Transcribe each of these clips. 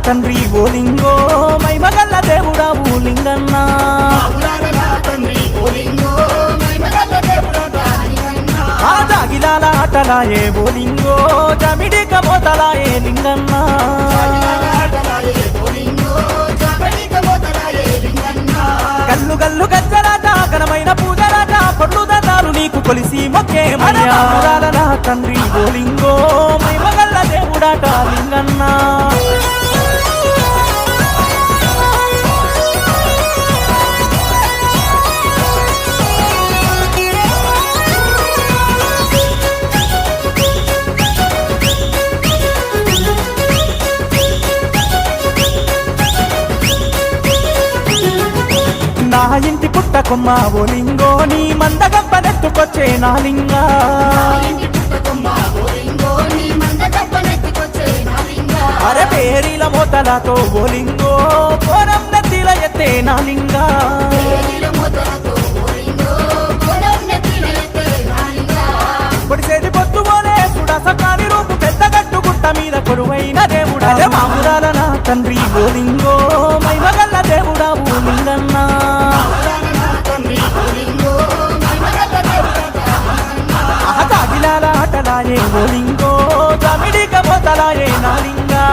తండ్రి ఓ లింగో మైమగల్ల దేవుడావు లింగన్న ఆ జాగిలాల ఆటలాయే ఓ లింగో జమిడి కమోతలాయే లింగన్న గల్లు గల్లు గజ్జలాట ఘనమైన పూజలాట పళ్ళు దండాలు నీకు కొలిసి మొక్కేమయ్యా నా తండ్రి ఓ లింగో మైమగల్ల దేవుడాట లింగన్న నా ఇంటి పుట్టకొమ్మ ఓ లింగో నీ మందగబ్బనెత్తుకొచ్చే నా లింగా అరే పేరీల మోతలతో ఓ లింగో కోరం నెత్తిల ఎత్తే నా లింగా పొడిసేది పొద్దుగోలే సుడసకాని రూపు పెద్ద గట్టు గుట్ట మీద కొరువైన దేవుడా మామురాల నా తండ్రి ఓ లింగో మైమగల్ల దేవుడా ఓ లింగన్నా ఆటలాయే ఓ లింగో జమిడి కమోతలాయే నా లింగా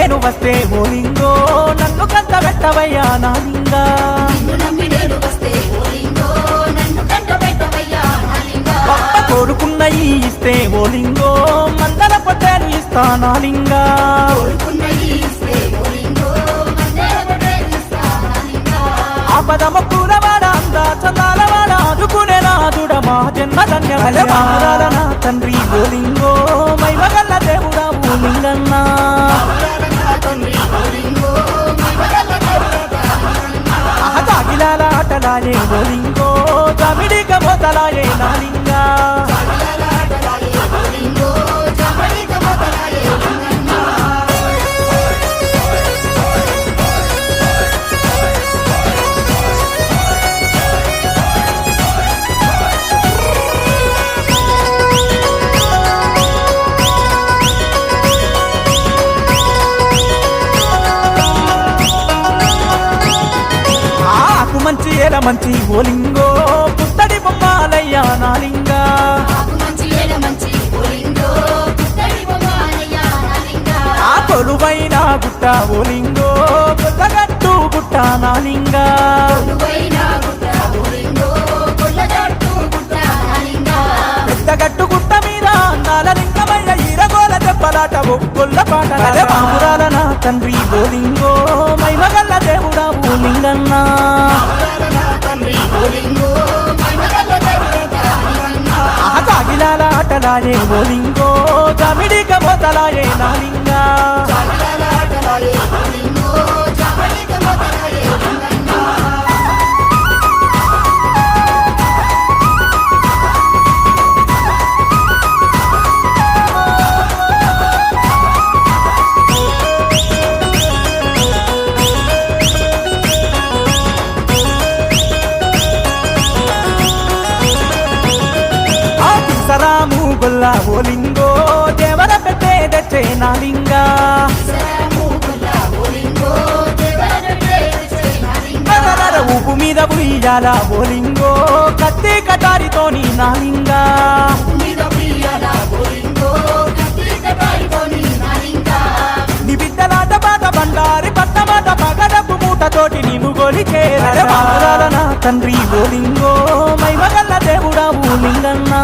నేను వస్తే ఓ లింగో నన్ను కంట పెట్టవయ్యా నా లింగా పప్ప కోరుకున్న ఈ ఇస్తే ఓ లింగో మందల పొట్టేను ఇస్తా నా లింగా ఆపదమ పూలవాడ అందా చందాలవాడ అదుకునే నాదుడ మా జన్మ ధన్యమయ్యా నా తండ్రి ఓ లింగో మైమగల్ల దేవుడా ఓ లింగన్నా ఆటలాయే ఓ లింగో జమిడి కమోతలాయే నా లింగా మంచి ఏల మంచి ఓ లింగో పుత్తడి బొమ్మాలయ్యా నా లింగా ఆ కొలువైన గుట్ట ఓ లింగో కొల్లగట్టు గుట్ట నా లింగా పెద్దగట్టు గుట్ట మీద అందాల లింగమయ్య ఈరగోల దెబ్బలాట ఒక్కొల్ల పాట మామురాల నా తండ్రి ఓ లింగో మైమగల్ల దేవుడా ఓ లింగన్నా జాగిలాల ఆటలాయే ఓ లింగో జమిడి కమోతలాయే నా లింగా సరాము గొల్ల ఓ లింగో దేవర పెట్టే తెచ్చే నా లింగా ఊపు మీద ఉయ్యాల ఓ లింగో కత్తి కటారితోని నా లింగా నీ బిడ్డలాట బాట బండారి పట్టమాట పగడపు మూటతోటి నిన్ను గొలిచేర నా తండ్రి ఓ లింగో మైమగల్ల దేవుడా ఓ లింగన్నా